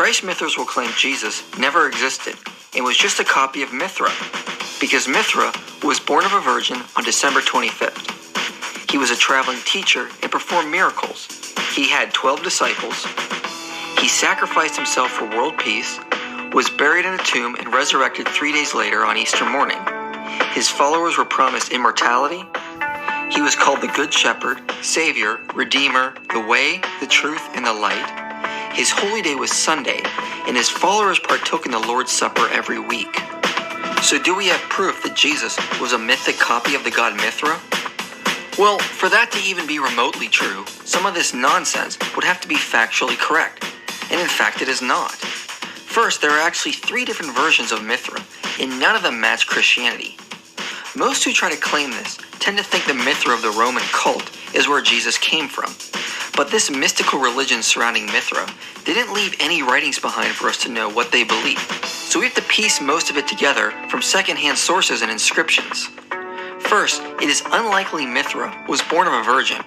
Christ mythers will claim Jesus never existed and was just a copy of Mithra, because Mithra was born of a virgin on December 25th. He was a traveling teacher and performed miracles. He had 12 disciples. He sacrificed himself for world peace, was buried in a tomb, and resurrected 3 days later on Easter morning. His followers were promised immortality. He was called the Good Shepherd, Savior, Redeemer, the Way, the Truth, and the Light. His holy day was Sunday, and his followers partook in the Lord's Supper every week. So do we have proof that Jesus was a mythic copy of the god Mithra? Well, for that to even be remotely true, some of this nonsense would have to be factually correct, and in fact it is not. First, there are actually 3 different versions of Mithra, and none of them match Christianity. Most who try to claim this tend to think the Mithra of the Roman cult is where Jesus came from. But this mystical religion surrounding Mithra didn't leave any writings behind for us to know what they believe. So we have to piece most of it together from secondhand sources and inscriptions. First, it is unlikely Mithra was born of a virgin.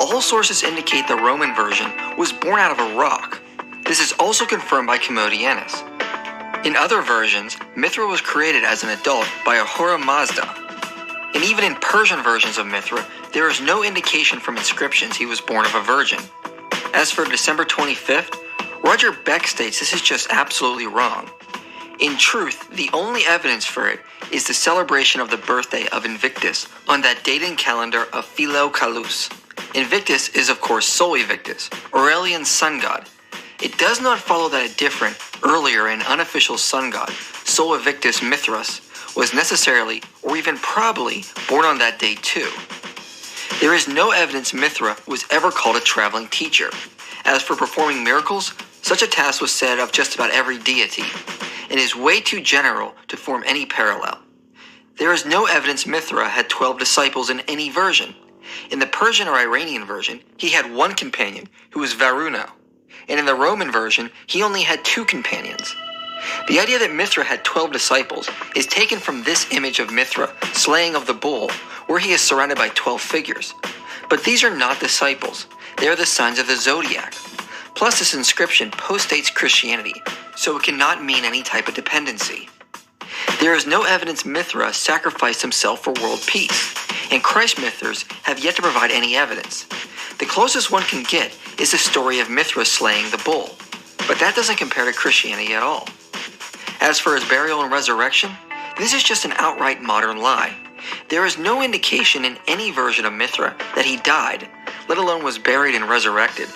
All sources indicate the Roman version was born out of a rock. This is also confirmed by Commodianus. In other versions, Mithra was created as an adult by Ahura Mazda. And even in Persian versions of Mithra, there is no indication from inscriptions he was born of a virgin. As for December 25th, Roger Beck states this is just absolutely wrong. In truth, the only evidence for it is the celebration of the birthday of Invictus on that date in calendar of Philocalus. Invictus is of course Sol Invictus, Aurelian's sun god. It does not follow that a different, earlier and unofficial sun god, Sol Invictus Mithras, was necessarily, or even probably, born on that day too. There is no evidence Mithra was ever called a traveling teacher. As for performing miracles, such a task was said of just about every deity, and is way too general to form any parallel. There is no evidence Mithra had 12 disciples in any version. In the Persian or Iranian version, he had 1 companion, who was Varuna, and in the Roman version, he only had 2 companions. The idea that Mithra had 12 disciples is taken from this image of Mithra slaying of the bull, where he is surrounded by 12 figures. But these are not disciples. They are the signs of the zodiac. Plus, this inscription postdates Christianity, so it cannot mean any type of dependency. There is no evidence Mithra sacrificed himself for world peace, and Christ mythers have yet to provide any evidence. The closest one can get is the story of Mithra slaying the bull, but that doesn't compare to Christianity at all. As for his burial and resurrection, this is just an outright modern lie. There is no indication in any version of Mithra that he died, let alone was buried and resurrected.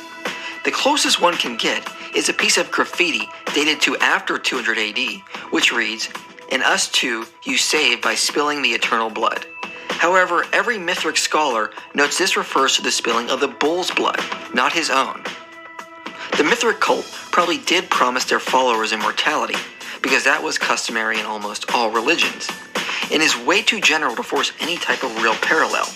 The closest one can get is a piece of graffiti dated to after 200 AD, which reads, "And us too you saved by spilling the eternal blood." However, every Mithric scholar notes this refers to the spilling of the bull's blood, not his own. The Mithric cult probably did promise their followers immortality, because that was customary in almost all religions, and is way too general to force any type of real parallel.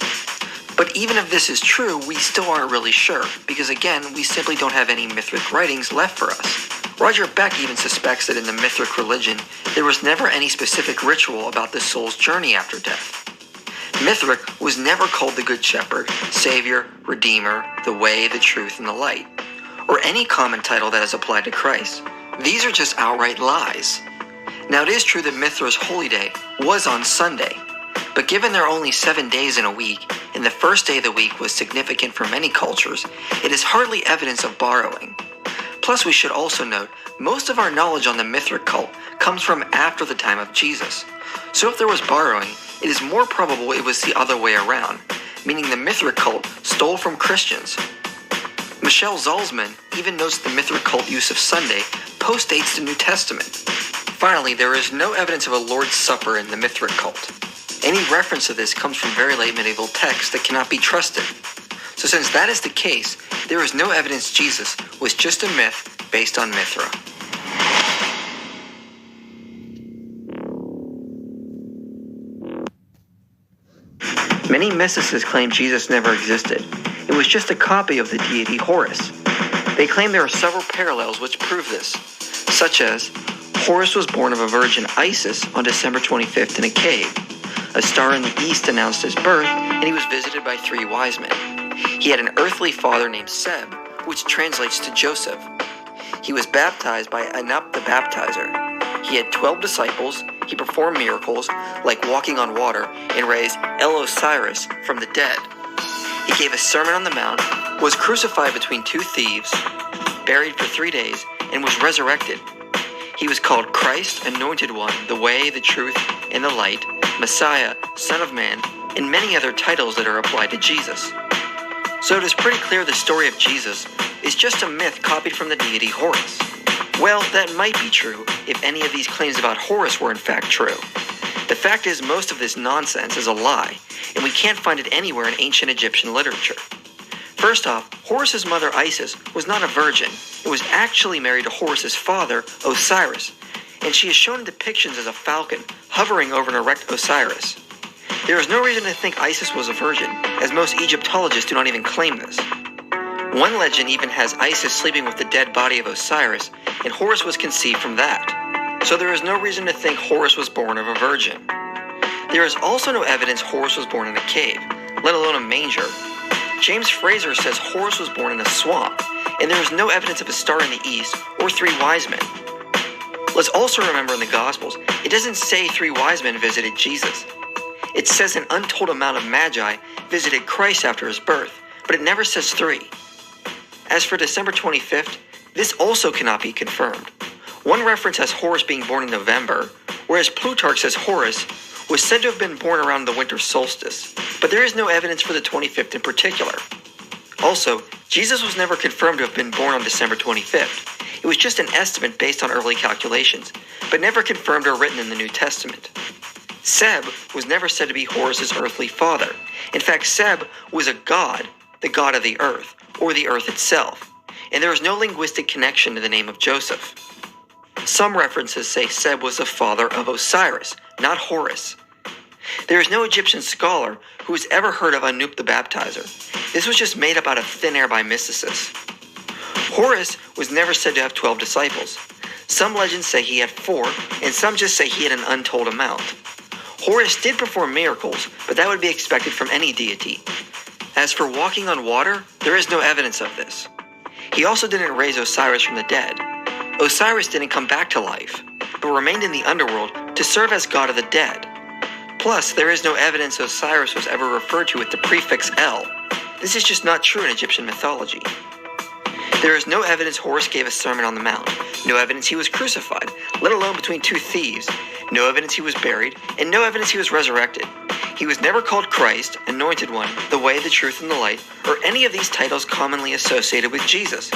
But even if this is true, we still aren't really sure, because again, we simply don't have any Mithric writings left for us. Roger Beck even suspects that in the Mithric religion, there was never any specific ritual about the soul's journey after death. Mithric was never called the Good Shepherd, Savior, Redeemer, the Way, the Truth, and the Light, or any common title that is applied to Christ. These are just outright lies. Now, it is true that Mithra's holy day was on Sunday, but given there are only 7 days in a week, and the first day of the week was significant for many cultures, it is hardly evidence of borrowing. Plus, we should also note, most of our knowledge on the Mithric cult comes from after the time of Jesus. So if there was borrowing, it is more probable it was the other way around, meaning the Mithric cult stole from Christians. Michelle Zalzman even notes the Mithric cult use of Sunday postdates the New Testament. Finally, there is no evidence of a Lord's Supper in the Mithric cult. Any reference to this comes from very late medieval texts that cannot be trusted. So since that is the case, there is no evidence Jesus was just a myth based on Mithra. Many mysticists claim Jesus never existed. It was just a copy of the deity Horus. They claim there are several parallels which prove this, such as Horus was born of a virgin Isis on December 25th in a cave. A star in the east announced his birth, and he was visited by 3 wise men. He had an earthly father named Seb, which translates to Joseph. He was baptized by Anup the Baptizer. He had 12 disciples. He performed miracles, like walking on water, and raised El-Osiris from the dead. He gave a Sermon on the Mount, was crucified between two thieves, buried for 3 days, and was resurrected. He was called Christ, Anointed One, the Way, the Truth, and the Light, Messiah, Son of Man, and many other titles that are applied to Jesus. So it is pretty clear the story of Jesus is just a myth copied from the deity Horus. Well, that might be true if any of these claims about Horus were in fact true. The fact is, most of this nonsense is a lie, and we can't find it anywhere in ancient Egyptian literature. First off, Horus's mother Isis was not a virgin and was actually married to Horus's father, Osiris, and she is shown in depictions as a falcon hovering over an erect Osiris. There is no reason to think Isis was a virgin, as most Egyptologists do not even claim this. One legend even has Isis sleeping with the dead body of Osiris, and Horus was conceived from that. So there is no reason to think Horus was born of a virgin. There is also no evidence Horus was born in a cave, let alone a manger. James Fraser says Horus was born in a swamp, and there is no evidence of a star in the east or 3 wise men. Let's also remember in the Gospels, it doesn't say 3 wise men visited Jesus. It says an untold amount of magi visited Christ after his birth, but it never says 3. As for December 25th, this also cannot be confirmed. One reference has Horus being born in November, whereas Plutarch says Horus was said to have been born around the winter solstice, but there is no evidence for the 25th in particular. Also, Jesus was never confirmed to have been born on December 25th. It was just an estimate based on early calculations, but never confirmed or written in the New Testament. Seb was never said to be Horus's earthly father. In fact, Seb was a god, the god of the earth, or the earth itself, and there is no linguistic connection to the name of Joseph. Some references say Seb was the father of Osiris, not Horus. There is no Egyptian scholar who has ever heard of Anup the Baptizer. This was just made up out of thin air by mysticists. Horus was never said to have 12 disciples. Some legends say he had 4, and some just say he had an untold amount. Horus did perform miracles, but that would be expected from any deity. As for walking on water, there is no evidence of this. He also didn't raise Osiris from the dead. Osiris didn't come back to life, but remained in the underworld to serve as god of the dead. Plus, there is no evidence Osiris was ever referred to with the prefix El. This is just not true in Egyptian mythology. There is no evidence Horus gave a Sermon on the Mount, no evidence he was crucified, let alone between 2 thieves, no evidence he was buried, and no evidence he was resurrected. He was never called Christ, Anointed One, the Way, the Truth, and the Light, or any of these titles commonly associated with Jesus.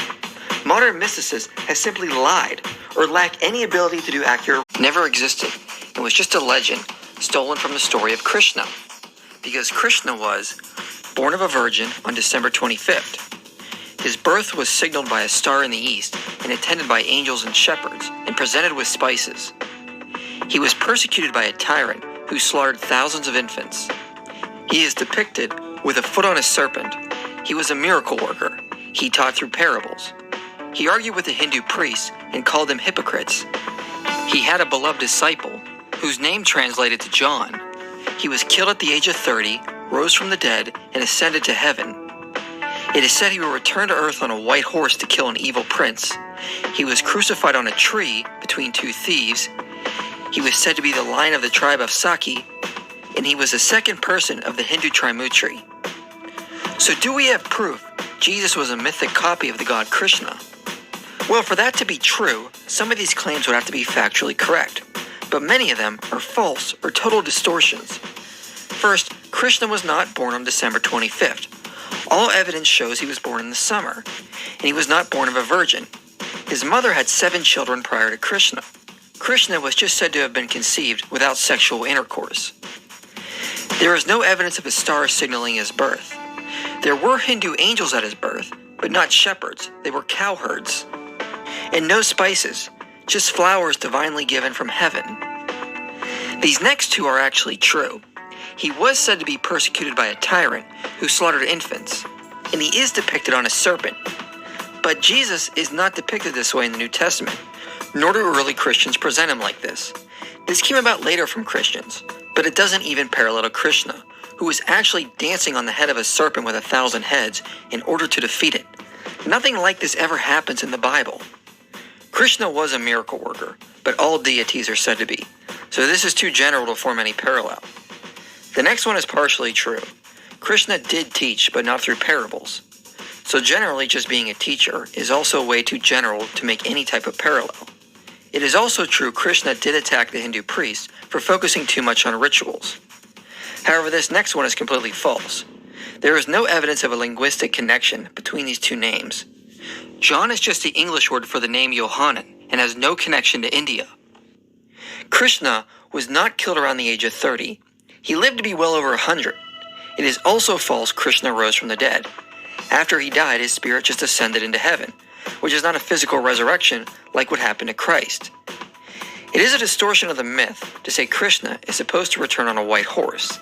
Modern mysticists have simply lied, or lack any ability to do accurate. Never existed, and was just a legend, stolen from the story of Krishna. Because Krishna was born of a virgin on December 25th. His birth was signaled by a star in the east, and attended by angels and shepherds, and presented with spices. He was persecuted by a tyrant who slaughtered thousands of infants. He is depicted with a foot on a serpent. He was a miracle worker. He taught through parables. He argued with the Hindu priests and called them hypocrites. He had a beloved disciple, whose name translated to John. He was killed at the age of 30, rose from the dead, and ascended to heaven. It is said he will return to earth on a white horse to kill an evil prince. He was crucified on a tree between 2 thieves. He was said to be the lion of the tribe of Saki, and he was the second person of the Hindu Trimurti. So do we have proof Jesus was a mythic copy of the god Krishna? Well, for that to be true, some of these claims would have to be factually correct, but many of them are false or total distortions. First, Krishna was not born on December 25th. All evidence shows he was born in the summer, and he was not born of a virgin. His mother had 7 children prior to Krishna. Krishna was just said to have been conceived without sexual intercourse. There is no evidence of a star signaling his birth. There were Hindu angels at his birth, but not shepherds. They were cowherds. And no spices, just flowers divinely given from heaven. These next 2 are actually true. He was said to be persecuted by a tyrant who slaughtered infants, and he is depicted on a serpent. But Jesus is not depicted this way in the New Testament, nor do early Christians present him like this. This came about later from Christians, but it doesn't even parallel to Krishna, who was actually dancing on the head of a serpent with 1,000 heads in order to defeat it. Nothing like this ever happens in the Bible. Krishna was a miracle worker, but all deities are said to be, so this is too general to form any parallel. The next one is partially true. Krishna did teach, but not through parables. So generally, just being a teacher is also way too general to make any type of parallel. It is also true Krishna did attack the Hindu priests for focusing too much on rituals. However, this next one is completely false. There is no evidence of a linguistic connection between these two names. John is just the English word for the name Yohanan and has no connection to India. Krishna was not killed around the age of 30. He lived to be well over 100. It is also false Krishna rose from the dead. After he died, his spirit just ascended into heaven, which is not a physical resurrection like what happened to Christ. It is a distortion of the myth to say Krishna is supposed to return on a white horse.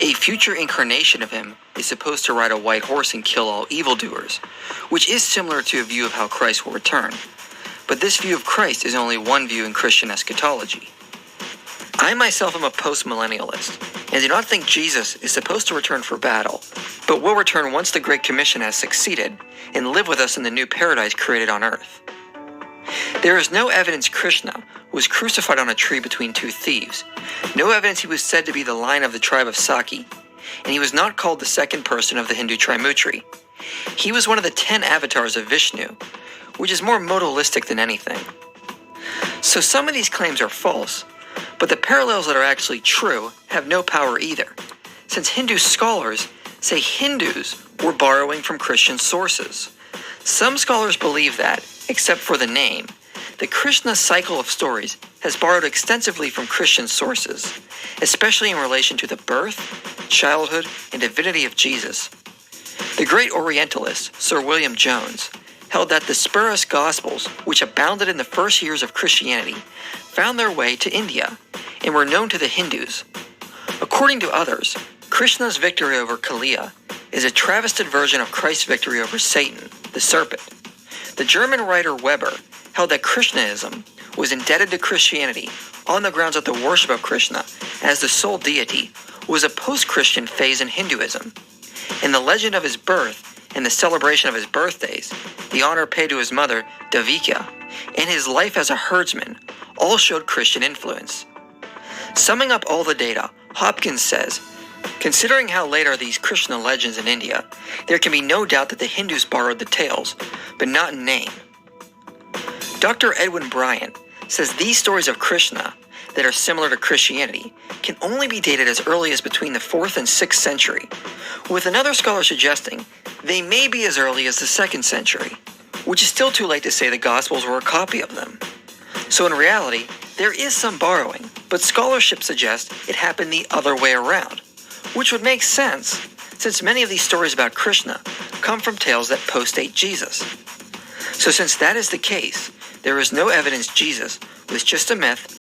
A future incarnation of him is supposed to ride a white horse and kill all evildoers, which is similar to a view of how Christ will return. But this view of Christ is only one view in Christian eschatology. I myself am a post-millennialist, and do not think Jesus is supposed to return for battle, but will return once the Great Commission has succeeded, and live with us in the new paradise created on earth. There is no evidence Krishna was crucified on a tree between two thieves, no evidence he was said to be the lion of the tribe of Saki, and he was not called the second person of the Hindu Trimurti. He was one of the 10 avatars of Vishnu, which is more modalistic than anything. So some of these claims are false, but the parallels that are actually true have no power either, since Hindu scholars say Hindus were borrowing from Christian sources. Some scholars believe that, except for the name, the Krishna cycle of stories has borrowed extensively from Christian sources, especially in relation to the birth, childhood, and divinity of Jesus. The great Orientalist, Sir William Jones, held that the spurious Gospels, which abounded in the first years of Christianity, found their way to India and were known to the Hindus. According to others, Krishna's victory over Kaliya is a travested version of Christ's victory over Satan, the serpent. The German writer Weber held that Krishnaism was indebted to Christianity on the grounds that the worship of Krishna as the sole deity was a post-Christian phase in Hinduism. In the legend of his birth and the celebration of his birthdays, the honor paid to his mother, Devika, and his life as a herdsman all showed Christian influence. Summing up all the data, Hopkins says, considering how late are these Krishna legends in India, there can be no doubt that the Hindus borrowed the tales, but not in name. Dr. Edwin Bryant says these stories of Krishna that are similar to Christianity can only be dated as early as between the 4th and 6th century, with another scholar suggesting they may be as early as the 2nd century, which is still too late to say the Gospels were a copy of them. So in reality, there is some borrowing, but scholarship suggests it happened the other way around, which would make sense, since many of these stories about Krishna come from tales that postdate Jesus. So since that is the case, there is no evidence Jesus was just a myth